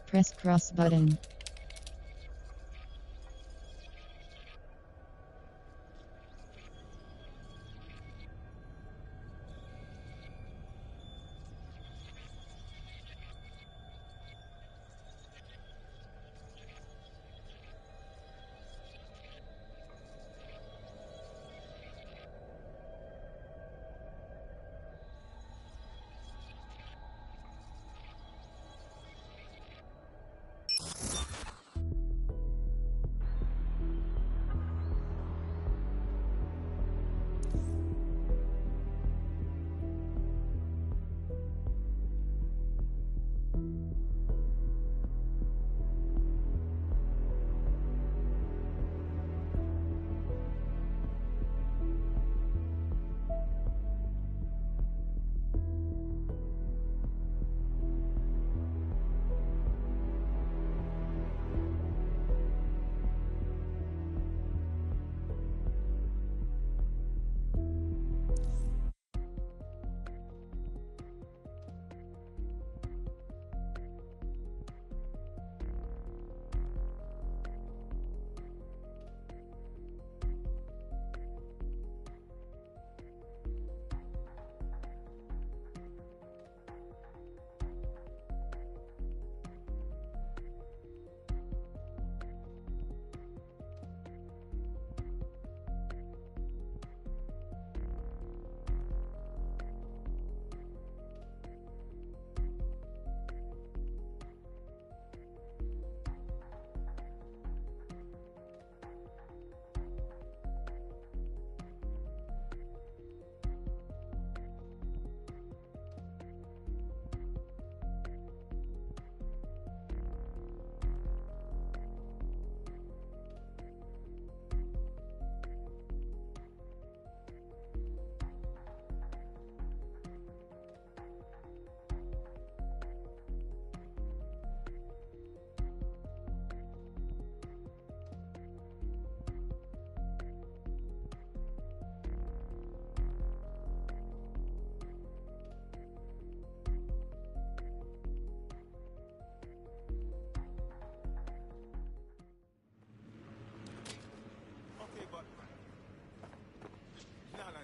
Press cross button.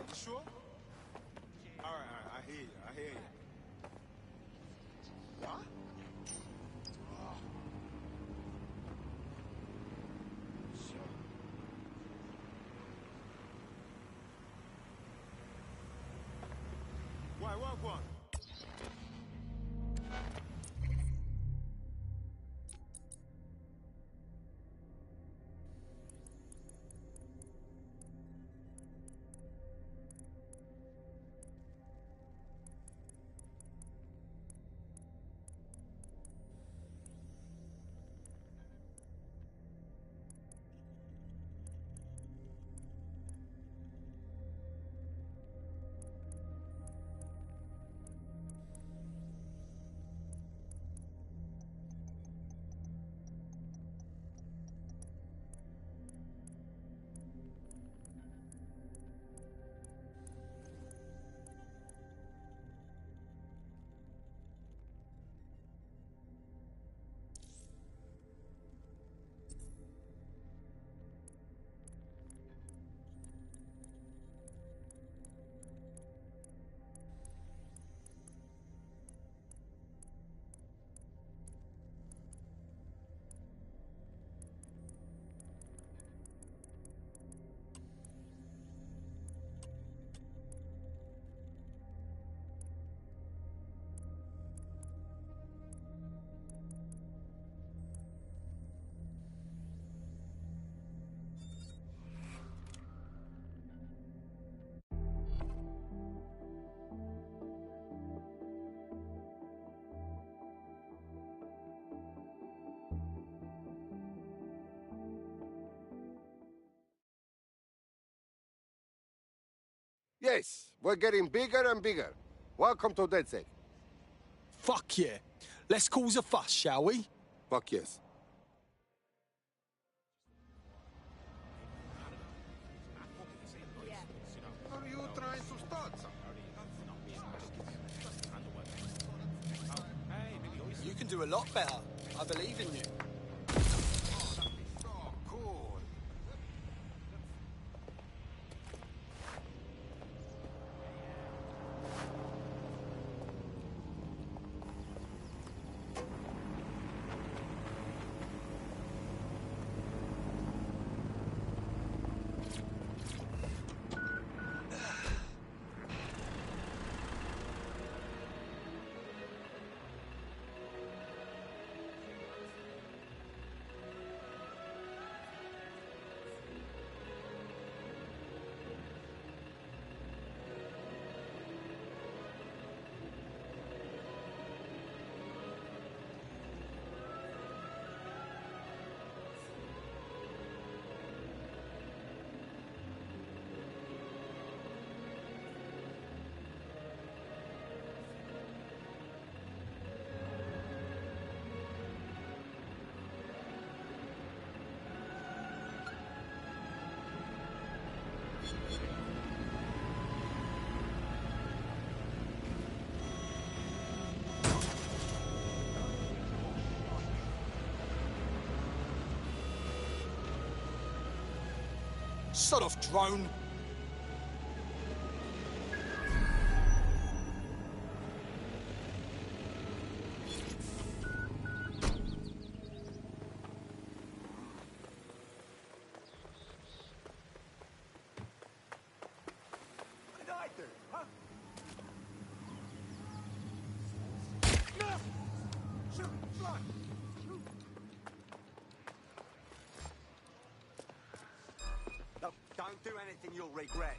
You sure? All right, I hear you. What? Oh. Sure. Why, what one? Yes, we're getting bigger and bigger. Welcome to DedSec. Fuck yeah. Let's cause a fuss, shall we? Fuck yes. Are you trying to start something? You can do a lot better. I believe in you. Oh, cool. Sod off, drone. What did I do, huh? Shoot! Fly! Shoot! No, don't do anything you'll regret.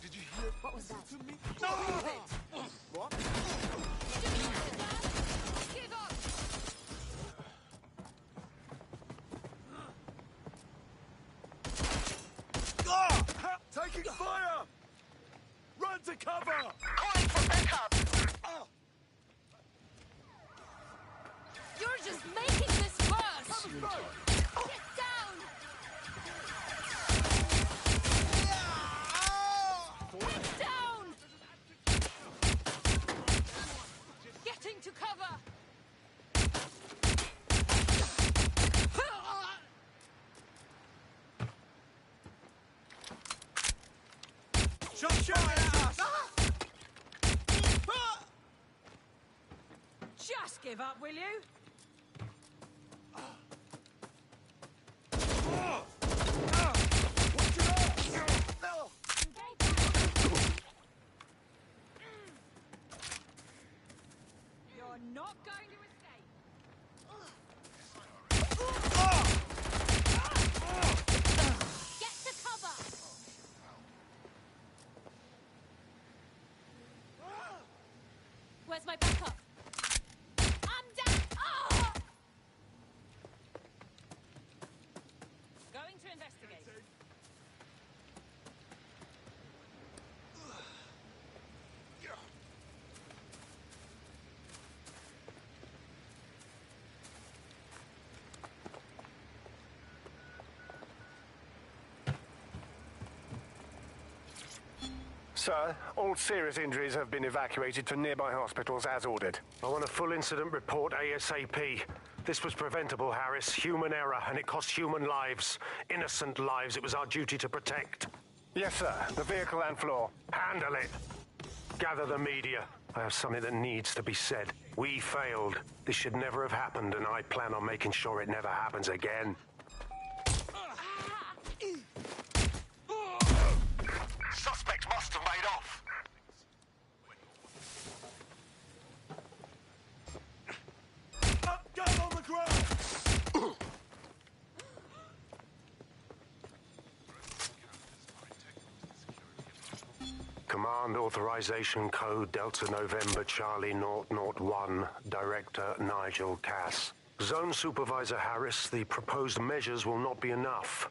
Did you hear? What was that? To me? What? Give up! Taking fire! Run to cover! Calling for backup! You're just making this worse! Get down! Get down! Getting to cover! Shut your ass! Just give up, will you? You're not going to escape. Get to cover! Where's my backup? I'm down! Oh! Going to investigate. Sir, all serious injuries have been evacuated to nearby hospitals as ordered. I want a full incident report ASAP. This was preventable, Harris. Human error, and it cost human lives. Innocent lives it was our duty to protect. Yes, sir. The vehicle and floor. Handle it. Gather the media. I have something that needs to be said. We failed. This should never have happened, and I plan on making sure it never happens again. Suspect must have made off. Gun on the ground! Command Authorization Code Delta November Charlie 001, Director Nigel Cass. Zone Supervisor Harris, the proposed measures will not be enough.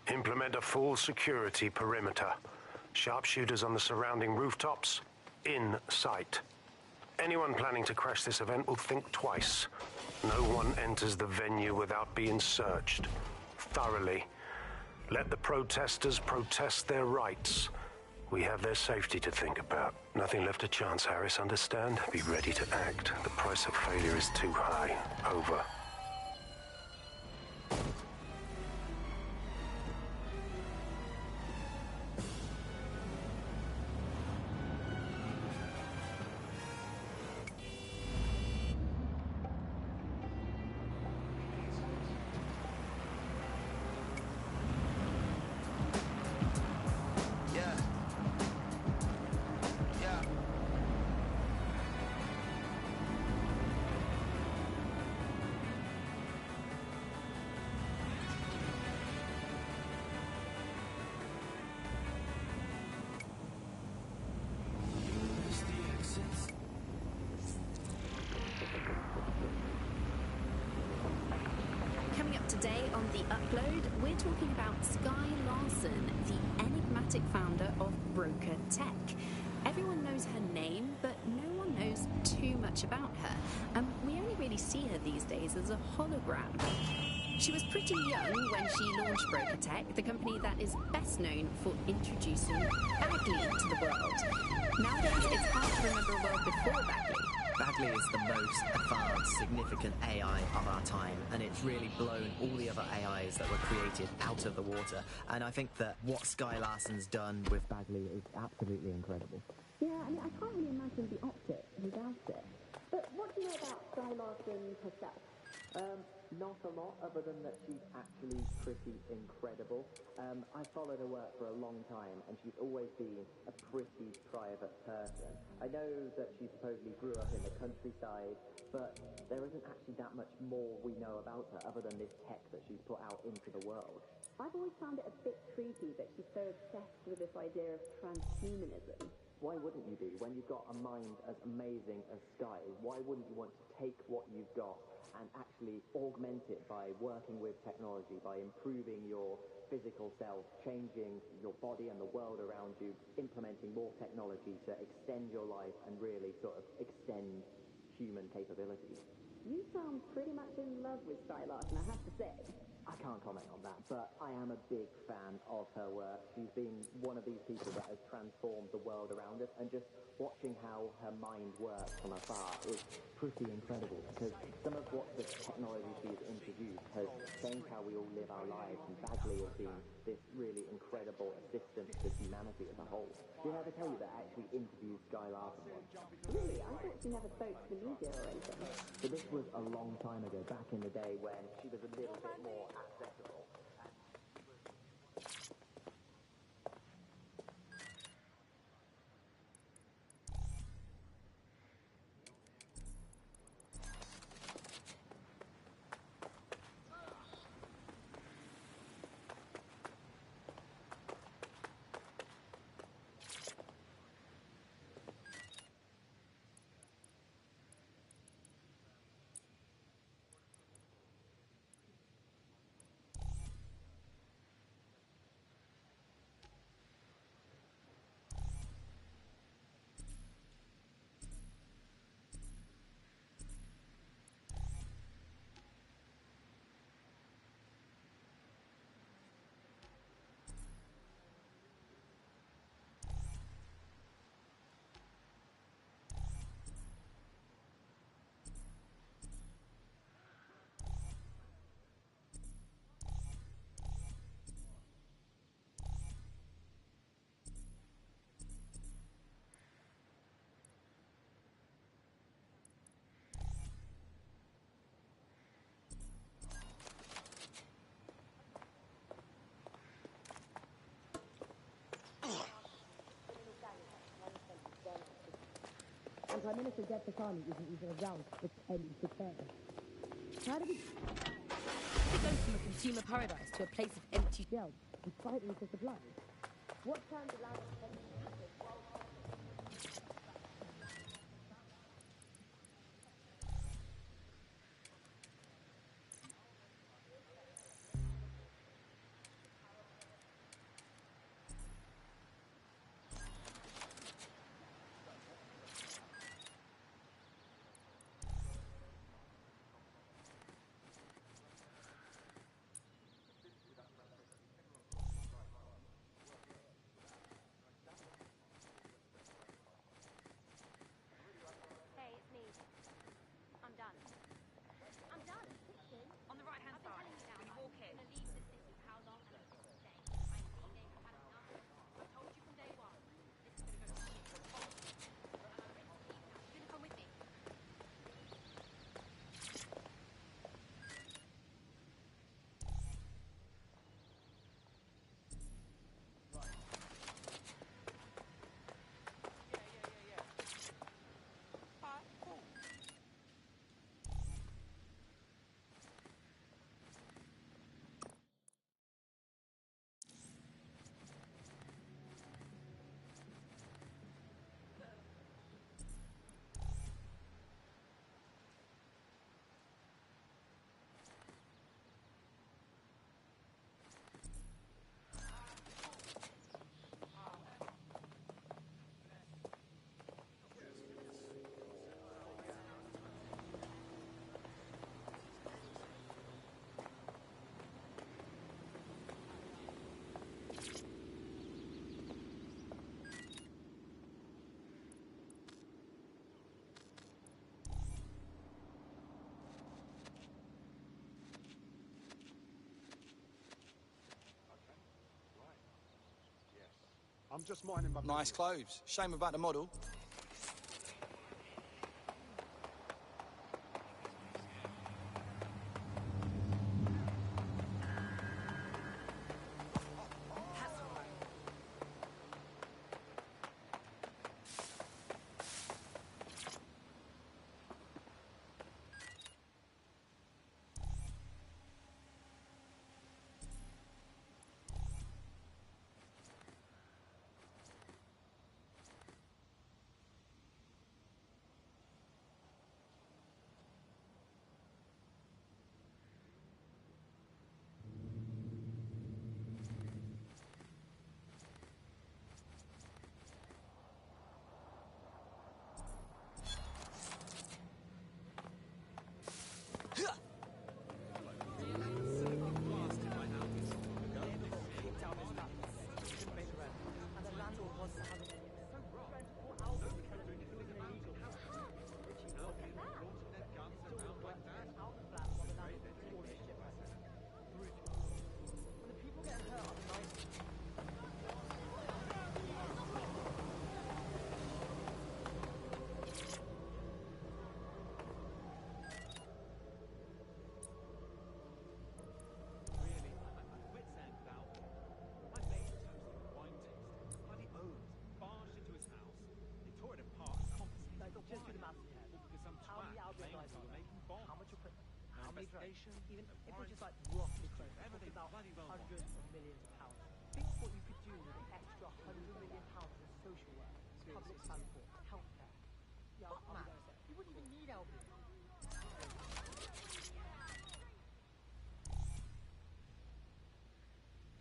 Implement a full security perimeter. Sharpshooters on the surrounding rooftops, in sight. Anyone planning to crash this event will think twice. No one enters the venue without being searched. Thoroughly. Let the protesters protest their rights. We have their safety to think about. Nothing left to chance, Harris, understand? Be ready to act. The price of failure is too high. Over. Coming up today on The Upload, we're talking about Sky Larson, the enigmatic founder of Broker Tech. Everyone knows her name, but no one knows too much about her. We only really see her these days as a hologram. She was pretty young when she launched Broker Tech, the company that is best known for introducing Bagley to the world. Nowadays, it's hard to remember a world before Bagley. Bagley is the most advanced, significant AI of our time, and it's really blown all the other AIs that were created out of the water. And I think that what Sky Larson's done with Bagley is absolutely incredible. Yeah, I mean, I can't really imagine the optic without it. But what do you know about Sky Larson herself? Not a lot, other than that she's actually pretty incredible. I've followed her work for a long time, and she's always been a pretty private person. I know that she supposedly grew up in the countryside, but there isn't actually that much more we know about her, other than this tech that she's put out into the world. I've always found it a bit creepy that she's so obsessed with this idea of transhumanism. Why wouldn't you be? When you've got a mind as amazing as Sky, why wouldn't you want to take what you've got and actually augment it by working with technology, by improving your physical self, changing your body and the world around you, implementing more technology to extend your life and really sort of extend human capabilities? You sound pretty much in love with Sky Larson, I have to say. I can't comment on that, but I am a big fan of her work. She's been one of these people that has transformed the world around us, and just watching how her mind works from afar is pretty incredible, because some of what the technology she's introduced has changed how we all live our lives, and Bagley has been this really incredible assistant to humanity as a whole. Did I ever tell you that I actually interviewed Sky Larson once? Really? I thought she never spoke to the media or anything. So this was a long time ago, back in the day when she was a little bit more accessible. And Prime Minister Jeff Khatami isn't even around to pretend to care. How did we It goes from a consumer paradise to a place of empty gel and fighting for supply? What turned around and I'm just minding my Nice clothes. Shame about the model. Even if we're just like roughly close, we're talking about hundreds of millions of pounds. Think what you could do with an extra £100 million in social work, public transport, healthcare. Yeah, I'll be honest, you wouldn't even need Elvis.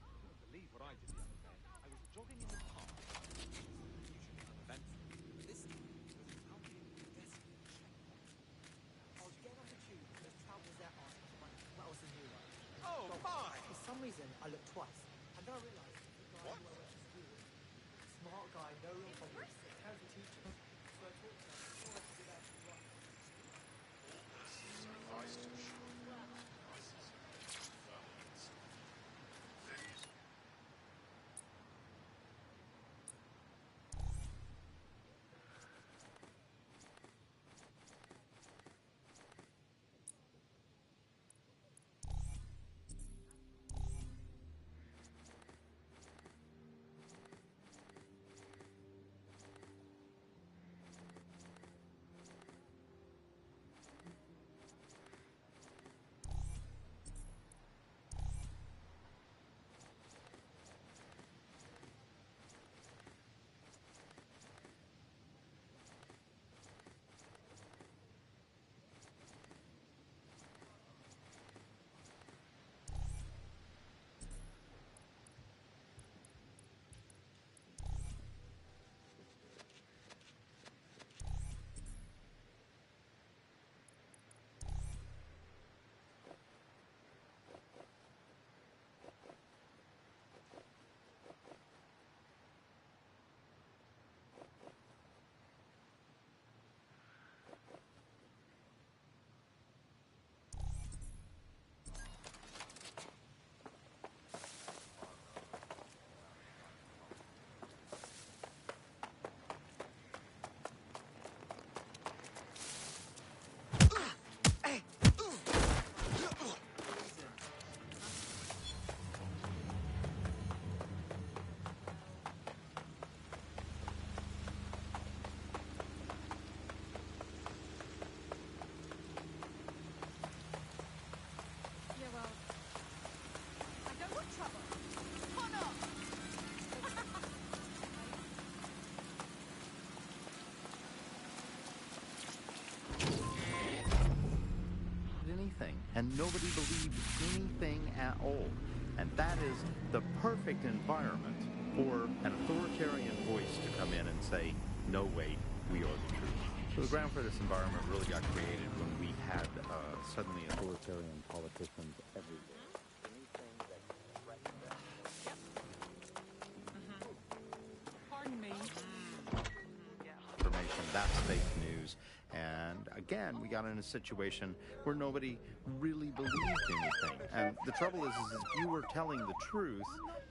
I couldn't believe what I did the other day. I was jogging in the park, which is usually uneventful, but this time was out in a desolate checkpoint. I was getting off the tube and the tram was there asking for money. That was the new one. Oh, my! For some reason, I looked twice, and then I realised the guy who I went to school with, smart guy, no real problem, terrible teacher. So I talked to him, I wanted to be there to run. And nobody believed anything at all. And that is the perfect environment for an authoritarian voice to come in and say, no, wait, we are the truth. So the ground for this environment really got created when we had suddenly authoritarian politicians everywhere. Anything that threatened them. Pardon me. Information, that's fake news. And again, we got in a situation where nobody really believed anything. And the trouble is if you were telling the truth,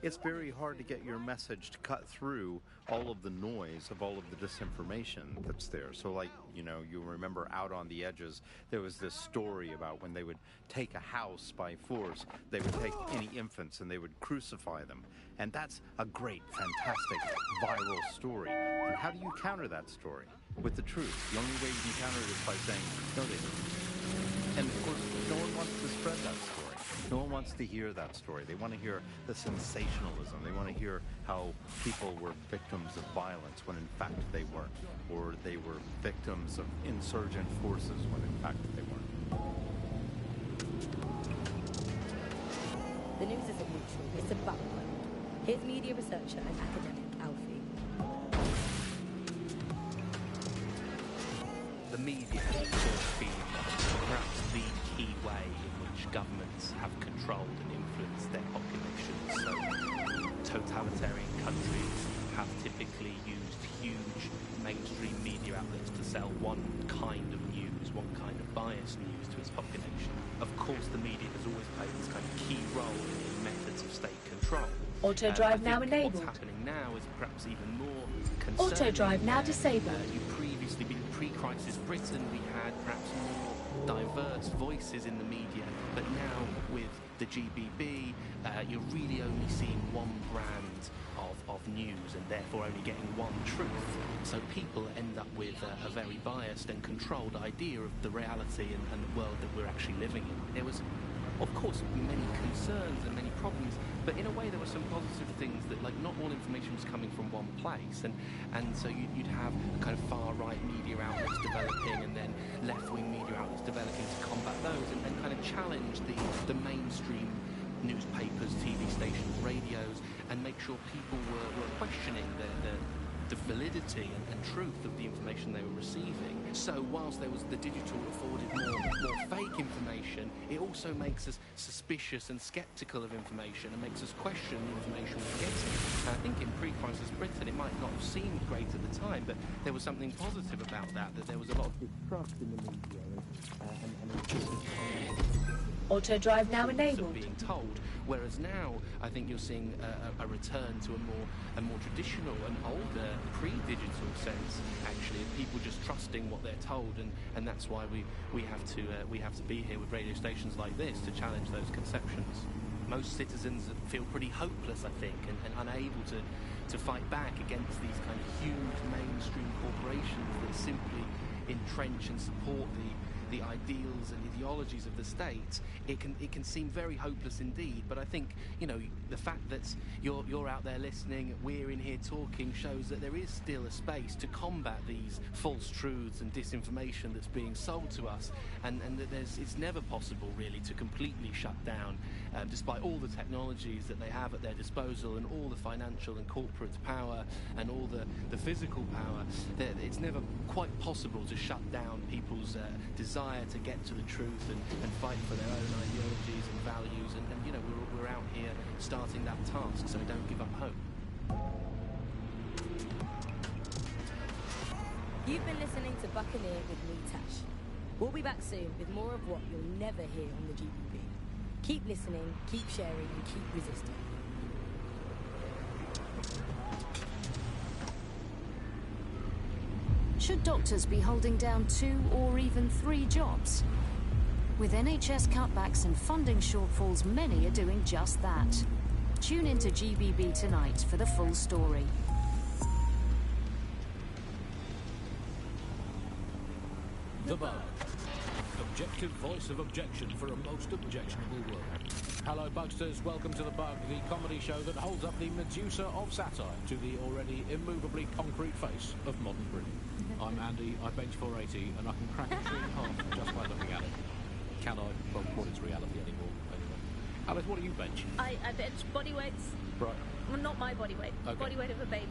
it's very hard to get your message to cut through all of the noise of all of the disinformation that's there. So like, you know, you remember Out on the Edges, there was this story about when they would take a house by force, they would take any infants and they would crucify them. And that's a great, fantastic, viral story. And how do you counter that story? With the truth. The only way you can counter it is by saying, no, they didn't. And of course, no one wants to spread that story. No one wants to hear that story. They want to hear the sensationalism. They want to hear how people were victims of violence when in fact they weren't. Or they were victims of insurgent forces when in fact they weren't. The news isn't neutral, it's a background. Here's media researcher and academic Alfie. The media has been perhaps the key way in which governments have controlled and influenced their populations. So totalitarian countries have typically used huge mainstream media outlets to sell one kind of news, one kind of biased news to its population. Of course, the media has always played this kind of key role in methods of state control. Auto drive now enabled. What's happening now is perhaps even more concerning. Auto drive now disabled. You previously, in pre-crisis Britain, we had perhaps more diverse voices in the media, but now with the GBB, you're really only seeing one brand of news and therefore only getting one truth. So people end up with a very biased and controlled idea of the reality and the world that we're actually living in. There was, of course, many concerns and many problems, but in a way there were some positive things that, like, not all information was coming from one place, and so you'd have kind of far-right media outlets developing and then left-wing media outlets developing to combat those and kind of challenge the mainstream newspapers, TV stations, radios, and make sure people were questioning the validity and truth of the information they were receiving. So whilst there was the digital afforded more fake information, it also makes us suspicious and sceptical of information and makes us question the information we're getting. And I think in pre-crisis Britain it might not have seemed great at the time, but there was something positive about that there was a lot of distrust in the media and Auto drive now enabled. Being told, whereas now I think you're seeing a return to a more traditional and older pre-digital sense, actually, of people just trusting what they're told, and that's why we have to be here with radio stations like this to challenge those conceptions. Most citizens feel pretty hopeless, I think, and unable to fight back against these kind of huge mainstream corporations that simply entrench and support the ideals and ideologies of the state. It can seem very hopeless indeed, but I think, you know, the fact that you're out there listening, we're in here talking, shows that there is still a space to combat these false truths and disinformation that's being sold to us, and that it's never possible really to completely shut down, despite all the technologies that they have at their disposal and all the financial and corporate power and all the physical power. It's never quite possible to shut down people's desire to get to the truth and fight for their own ideologies and values, and you know, we're out here starting that task, so don't give up hope. You've been listening to Buccaneer with me, Tash. We'll be back soon with more of what you'll never hear on the GBB. Keep listening, keep sharing, and keep resisting. Should doctors be holding down 2 or even 3 jobs? With NHS cutbacks and funding shortfalls, many are doing just that. Tune into GBB tonight for the full story. The Bug. Objective voice of objection for a most objectionable world. Hello, Bugsters. Welcome to The Bug, the comedy show that holds up the Medusa of satire to the already immovably concrete face of modern Britain. I'm Andy, I bench 480, and I can crack a tree in half just by looking at it. Can I? Well, what is reality anymore, anyway? Alice, what do you bench? I bench body weights. Right. Well, not my body weight. Okay. Body weight of a baby.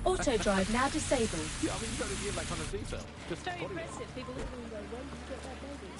Auto drive now disabled. Yeah, I mean, you don't give that kind of detail. Just Very body weight. impressive. People look at me and go, when did you get that baby?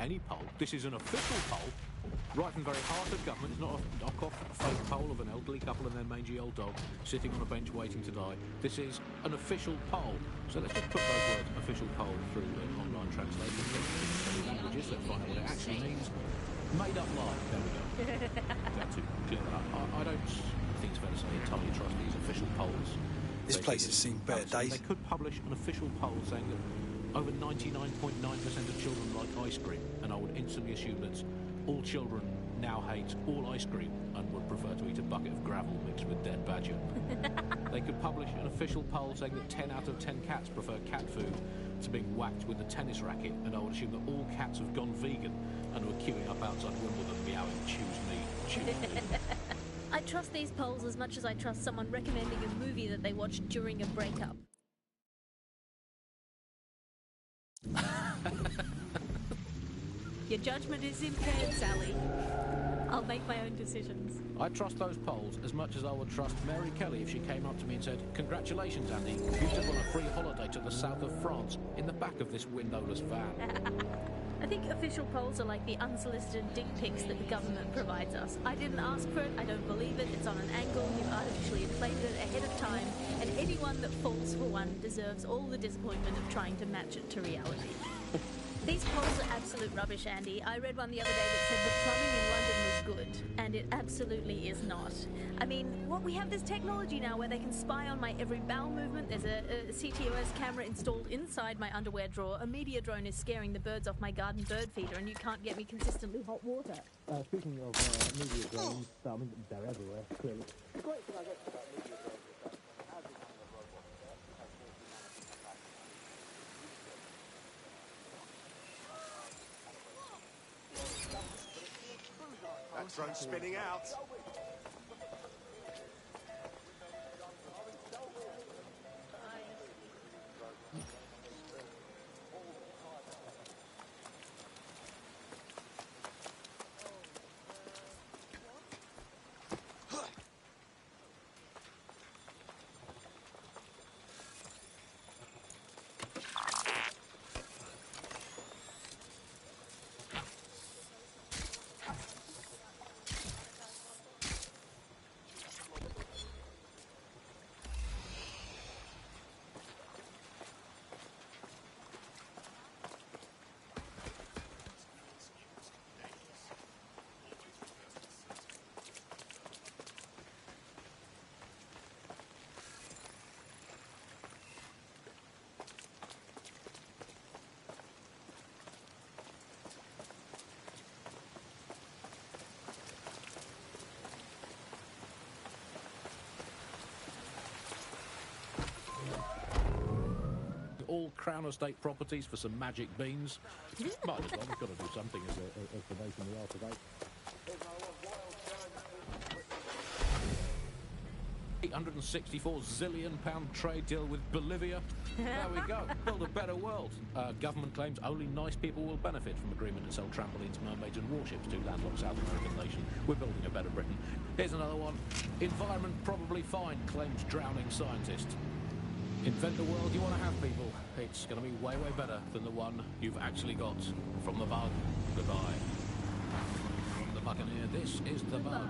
any poll. This is an official poll, right from the very heart of government. It's not a knock-off fake poll of an elderly couple and their mangy old dog sitting on a bench waiting to die. This is an official poll. So let's just put those words, official poll, through an online translation into languages. Let's find out what it actually means. Made up lie. There we go. Glad to clear that up. I don't think it's fair to say entirely trust these official polls. This place has seen better days. They could publish an official poll saying that over 99.9% of children like ice cream, and I would instantly assume that all children now hate all ice cream and would prefer to eat a bucket of gravel mixed with dead badger. They could publish an official poll saying that 10 out of 10 cats prefer cat food to being whacked with a tennis racket, and I would assume that all cats have gone vegan and are queuing up outside Wimbledon meowing, choose me, choose me. I trust these polls as much as I trust someone recommending a movie that they watched during a breakup. Your judgment is impaired, Sally. I'll make my own decisions. I trust those polls as much as I would trust Mary Kelly if she came up to me and said, "Congratulations, Andy, you took on a free holiday to the south of France in the back of this windowless van." I think official polls are like the unsolicited dick pics that the government provides us. I didn't ask for it, I don't believe it, it's on an angle, you've artificially inflated it ahead of time, and anyone that falls for one deserves all the disappointment of trying to match it to reality. These polls are absolute rubbish, Andy. I read one the other day that said the plumbing in London was good, and it absolutely is not. I mean, we have this technology now where they can spy on my every bowel movement. There's a CTOS camera installed inside my underwear drawer. A media drone is scaring the birds off my garden bird feeder, and you can't get me consistently hot water. Speaking of media drones, I mean, they're everywhere, clearly. The great thing I guess about media drones is that as a kind of robot that has That drone's spinning out. All Crown Estate properties for some magic beans. Might as well, we've got to do something as the nation we are today. 864 zillion pound trade deal with Bolivia. There we go. Build a better world. Government claims only nice people will benefit from agreement to sell trampolines, mermaids and warships to landlocked South American nation. We're building a better Britain. Here's another one. Environment probably fine, claims drowning scientist. Invent the world you want to have, people. It's going to be way, way better than the one you've actually got. From the Bug, goodbye. From the Buccaneer, this is the Bug.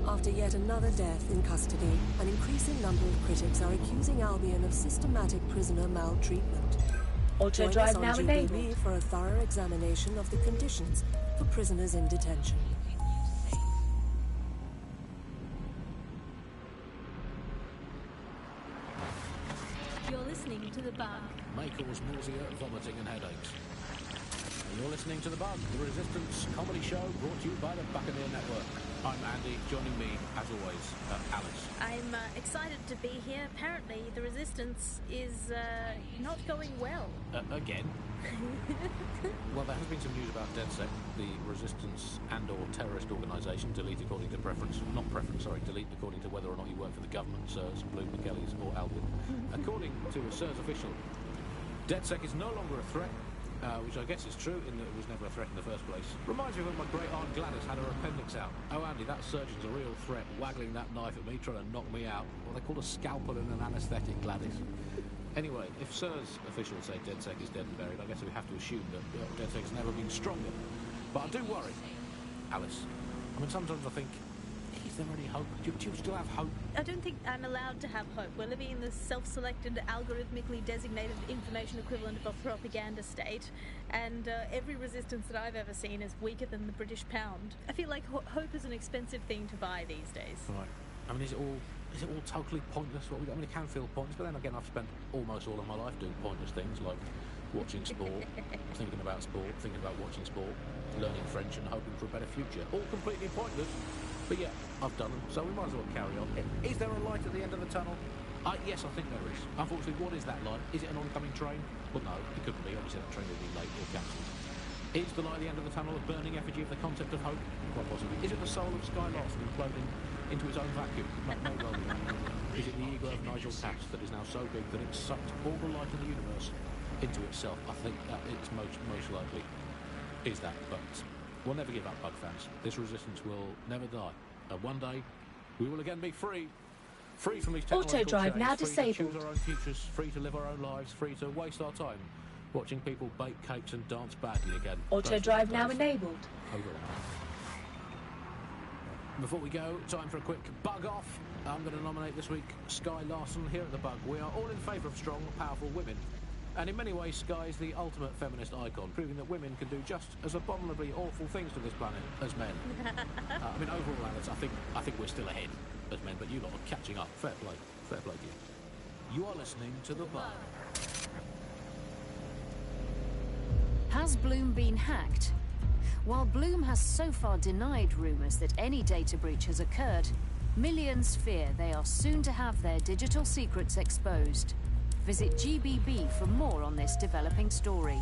After yet another death in custody, an increasing number of critics are accusing Albion of systematic prisoner maltreatment. Auto Join drive us on now GBB enabled. for a thorough examination of the conditions for prisoners in detention. You're listening to The Bug. May cause nausea, vomiting and headaches. And you're listening to The Bug, the Resistance comedy show brought to you by the Buccaneer Network. I'm Andy, joining me, as always, Alice. I'm excited to be here. Apparently, the Resistance is not going well. Again? Well, there has been some news about DedSec, the Resistance and/or terrorist organisation, delete according to preference. Not preference, sorry, delete according to whether or not you work for the government, SIRS, Blue McKellies or Albion. According to a SIRS official, DedSec is no longer a threat, which I guess is true in that it was never a threat in the first place. Reminds me of when my great aunt Gladys had her appendix out. Oh, Andy, that surgeon's a real threat, waggling that knife at me, trying to knock me out. Well, they called a scalpel and an anaesthetic, Gladys. Anyway, if Sir's officials say DedSec is dead and buried, I guess we have to assume that DedSec's never been stronger. But I do worry, Alice. I mean, sometimes I think, is there any hope? Do you still have hope? I don't think I'm allowed to have hope. We're living in the self-selected, algorithmically designated information equivalent of a propaganda state, and every resistance that I've ever seen is weaker than the British pound. I feel like hope is an expensive thing to buy these days. Right. I mean, is it all totally pointless? What we do? I mean, it can feel pointless, but then again, I've spent almost all of my life doing pointless things like watching sport, thinking about sport, thinking about watching sport, learning French and hoping for a better future. All completely pointless. But yeah, I've done them, so we might as well carry on. Is there a light at the end of the tunnel? Yes, I think there is. Unfortunately, what is that light? Is it an oncoming train? Well, no, it couldn't be. Obviously, that train will be late or cancelled. Is the light at the end of the tunnel a burning effigy of the concept of hope? Quite possibly. Is it the soul of Sky Larson imploding into its own vacuum? No, well, is it the ego of Nigel Cass that is now so big that it's sucked all the light in the universe into itself? I think that it's most likely is that, but we'll never give up, Bug fans. This resistance will never die. And one day, we will again be free. Free from these technological Auto-drive now free disabled. to choose our own futures, free to live our own lives, free to waste our time watching people bake cakes and dance badly again. Auto-drive now enabled. Over and out. Before we go, time for a quick bug off. I'm going to nominate this week Sky Larson. Here at the Bug, we are all in favour of strong, powerful women. And in many ways, Sky is the ultimate feminist icon, proving that women can do just as abominably awful things to this planet as men. I mean, overall, Alice, I think we're still ahead as men, but you lot are catching up. Fair play to you. You are listening to The Bug. Has Bloom been hacked? While Bloom has so far denied rumours that any data breach has occurred, millions fear they are soon to have their digital secrets exposed. Visit GBB for more on this developing story.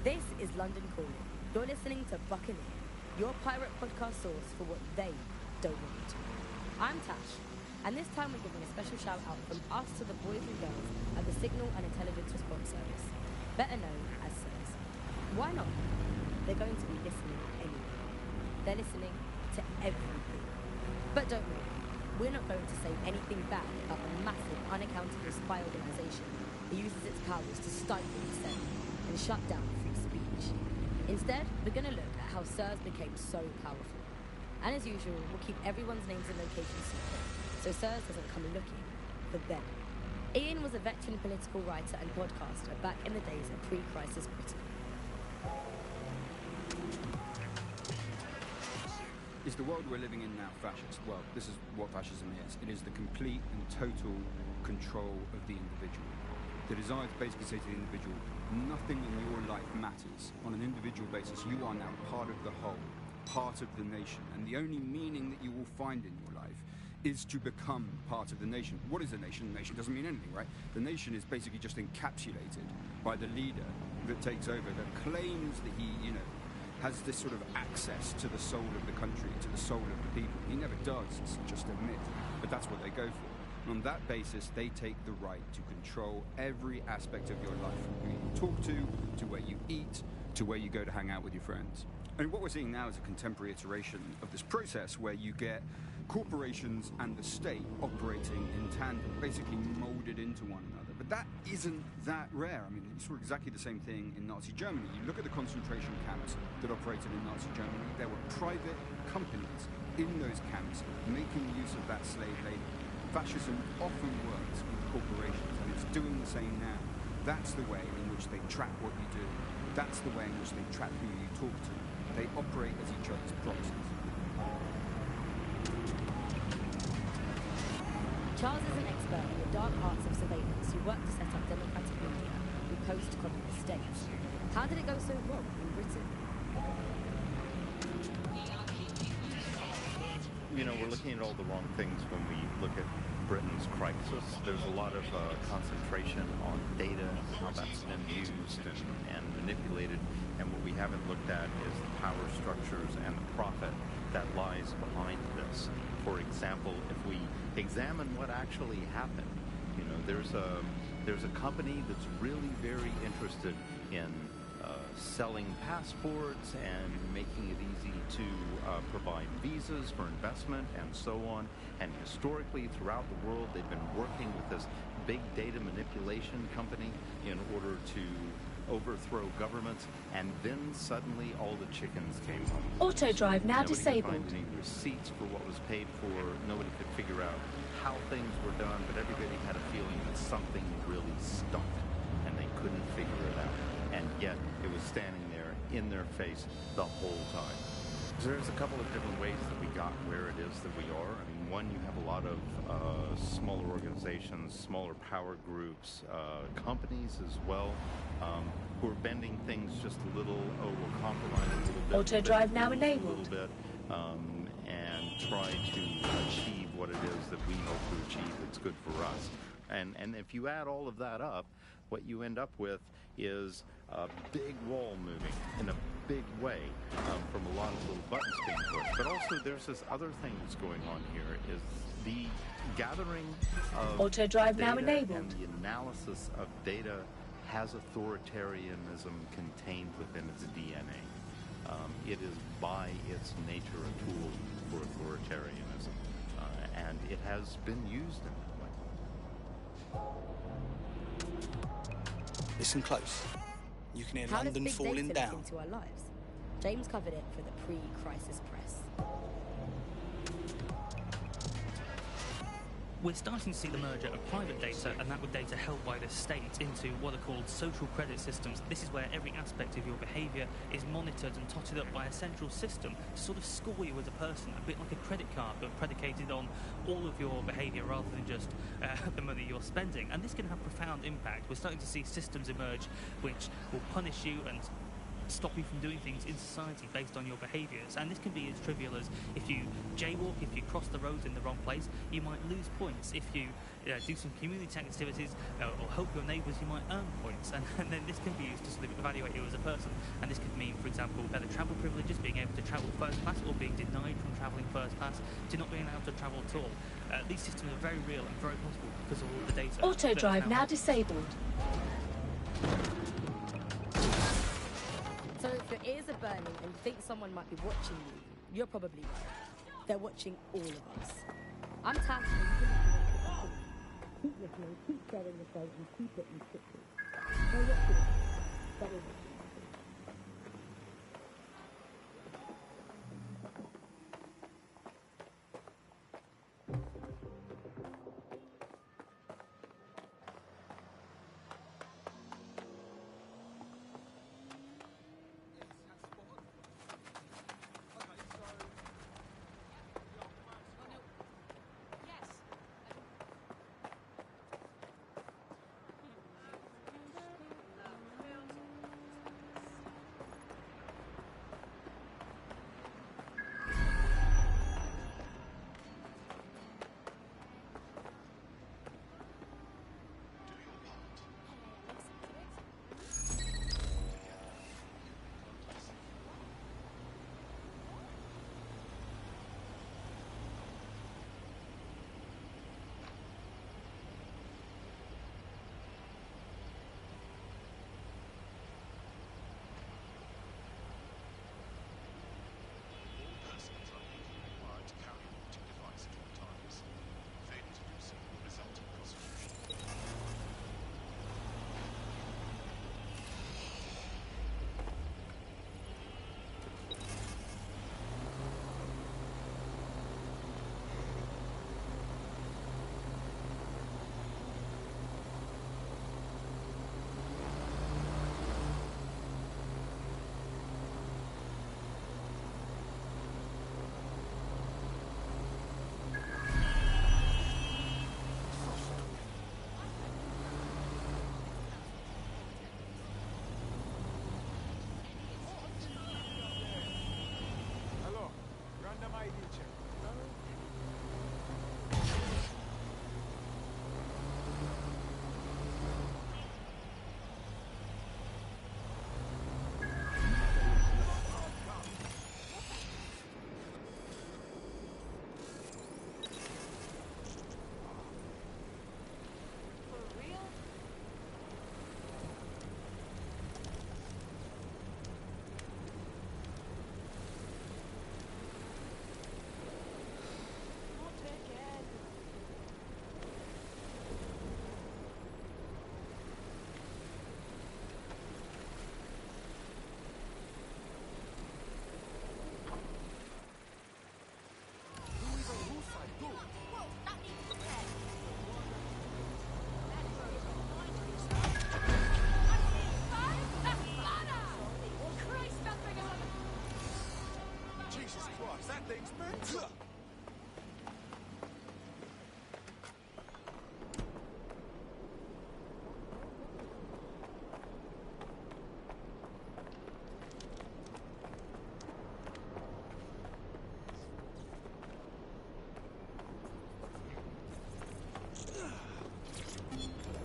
This is London Calling. You're listening to Buccaneer, your pirate podcast source for what they don't want you to. I'm Tash, and this time we're giving a special shout out from us to the boys and girls at the Signal and Intelligence Response Service, better known as SIRS. Why not? They're going to be listening anyway. They're listening to everything. But don't worry, we're not going to say anything bad about the massive, unaccountable spy organisation that uses its powers to stifle dissent and shut down free speech. Instead, we're going to look at how SIRS became so powerful. And as usual, we'll keep everyone's names and locations secret, so SIRS doesn't come looking for them. Ian was a veteran political writer and podcaster back in the days of pre-crisis Britain. Is the world we're living in now fascist? Well, this is what fascism is. It is the complete and total control of the individual. The desire to basically say to the individual, nothing in your life matters. On an individual basis, you are now part of the whole, part of the nation, and the only meaning that you will find in your life is to become part of the nation. What is a nation? A nation doesn't mean anything, right? The nation is basically just encapsulated by the leader that takes over, that claims that he, has this sort of access to the soul of the country, to the soul of the people. He never does, it's just a myth, but that's what they go for. And on that basis, they take the right to control every aspect of your life, from who you talk to where you eat, to where you go to hang out with your friends. And what we're seeing now is a contemporary iteration of this process where you get corporations and the state operating in tandem, basically molded into one another. But that isn't that rare. I mean, you saw exactly the same thing in Nazi Germany. You look at the concentration camps that operated in Nazi Germany, there were private companies in those camps making use of that slave labor. Fascism often works with corporations, and it's doing the same now. That's the way in which they track what you do. That's the way in which they track who you talk to. They operate as each other's proxies. Charles is an expert in the dark arts of surveillance who worked to set up democratic media in post-communist states. How did it go so wrong in Britain? We're looking at all the wrong things when we look at Britain's crisis. There's a lot of concentration on data, how that's been used and manipulated, and what we haven't looked at is the power structures and the profit that lies behind this. For example, if we examine what actually happened, there's a There's a company that's really very interested in selling passports and making it easy to provide visas for investment and so on. And historically, throughout the world, they've been working with this big data manipulation company in order to overthrow governments, and then suddenly all the chickens came home. Auto drive now Nobody disabled. could find any receipts for what was paid for. Nobody could figure out how things were done, but everybody had a feeling that something really stunk, and they couldn't figure it out. And yet, it was standing there in their face the whole time. So there's a couple of different ways that we got where it is that we are. I mean, one, you have a lot of smaller organizations, smaller power groups, companies as well, who are bending things just a little, we'll compromise a little bit. Auto drive now enabled. A little bit, and try to achieve what it is that we hope to achieve that's good for us. And if you add all of that up, what you end up with is a big wall moving in a big way from a lot of little buttons being pushed. But also there's this other thing that's going on here is the gathering of Auto drive data now enabled. and the analysis of data has authoritarianism contained within its DNA. It is by its nature a tool for authoritarianism, and it has been used in that way. Listen close. You can hear How London does big falling data down. look into our lives? James covered it for the pre-crisis press. We're starting to see the merger of private data and that with data held by the state into what are called social credit systems. This is where every aspect of your behaviour is monitored and totted up by a central system to sort of score you as a person, a bit like a credit card, but predicated on all of your behaviour rather than just the money you're spending. And this can have profound impact. We're starting to see systems emerge which will punish you and stop you from doing things in society based on your behaviours. And this can be as trivial as if you jaywalk, if you cross the road in the wrong place, you might lose points. If you do some community activities or help your neighbours, you might earn points. And then this can be used to sort of evaluate you as a person. And this could mean, for example, better travel privileges, being able to travel first class, or being denied from travelling first class to not being able to travel at all. These systems are very real and very possible because of all the data. Auto drive now disabled. So if your ears are burning and you think someone might be watching you, you're probably right. They're watching all of us. I'm Tash, and you can keep listening, keep sharing the show, and keep it encrypted. Now what's it? That is it. thing's mental.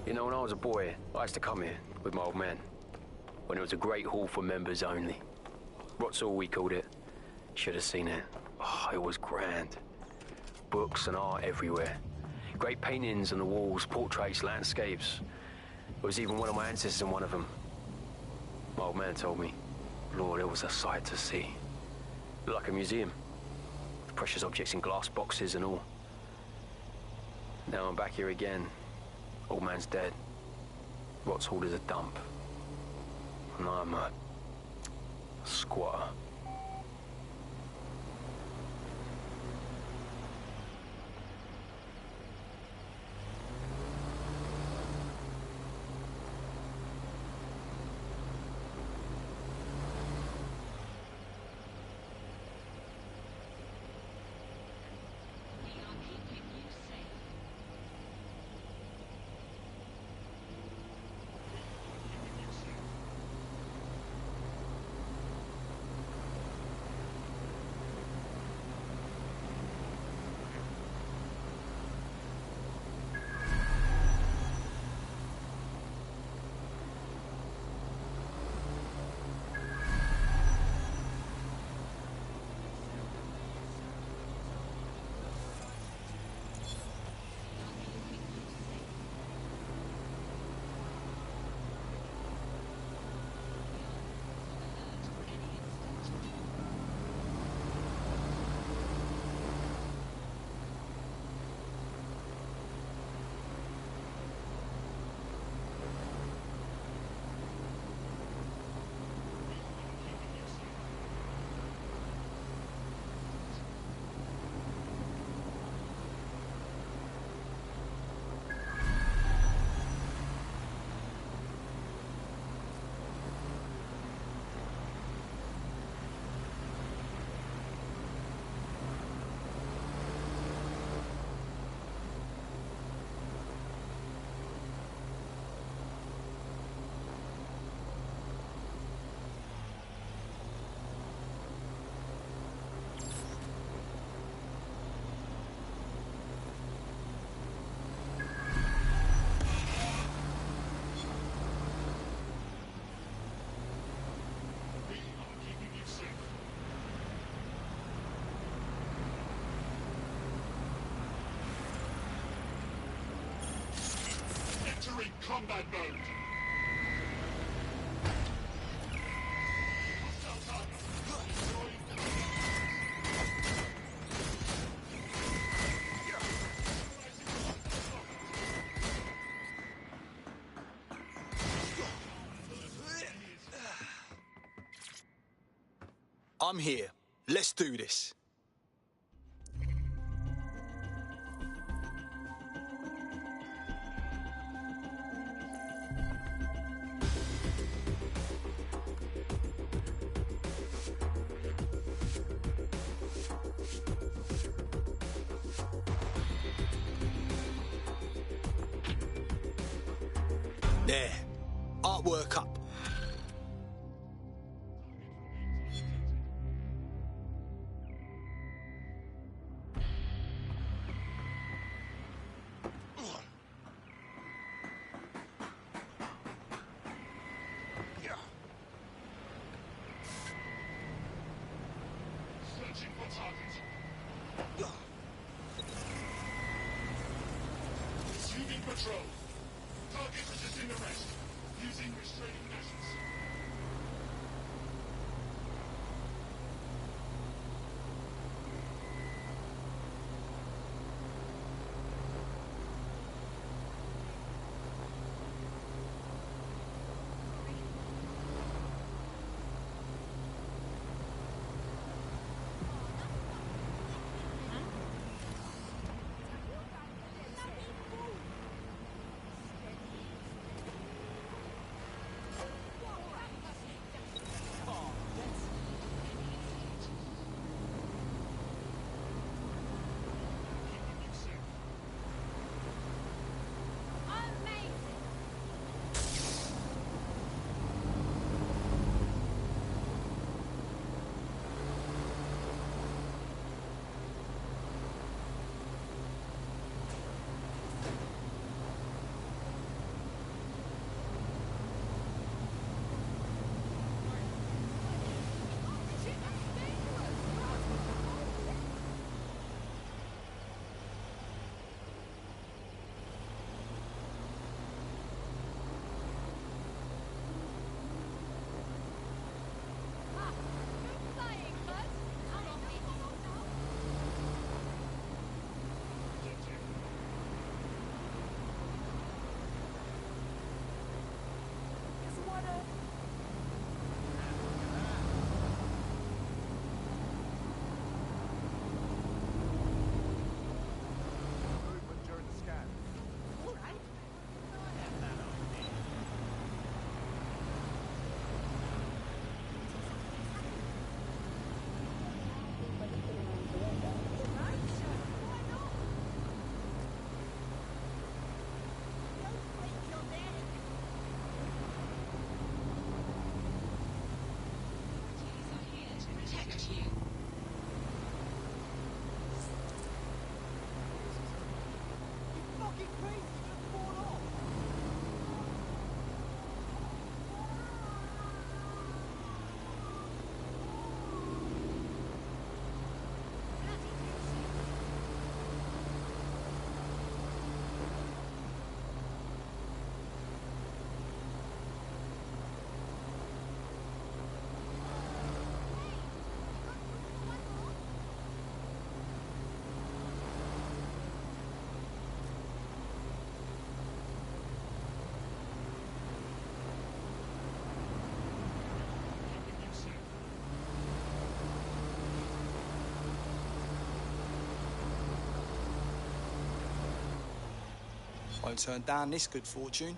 You know, when I was a boy, I used to come here with my old man. When it was a great hall for members only. What's all we called it? Should have seen it. Oh, it was grand. Books and art everywhere. Great paintings on the walls, portraits, landscapes. There was even one of my ancestors in one of them. My old man told me, Lord, it was a sight to see. Like a museum. With precious objects in glass boxes and all. Now I'm back here again. Old man's dead. What's hauled is a dump. And I'm a squatter. Combat mode. I'm here. Let's do this. There. Artwork up. Searching for target. Resuming patrol. Target resisting arrest. Using restraining measures. Won't turn down this good fortune.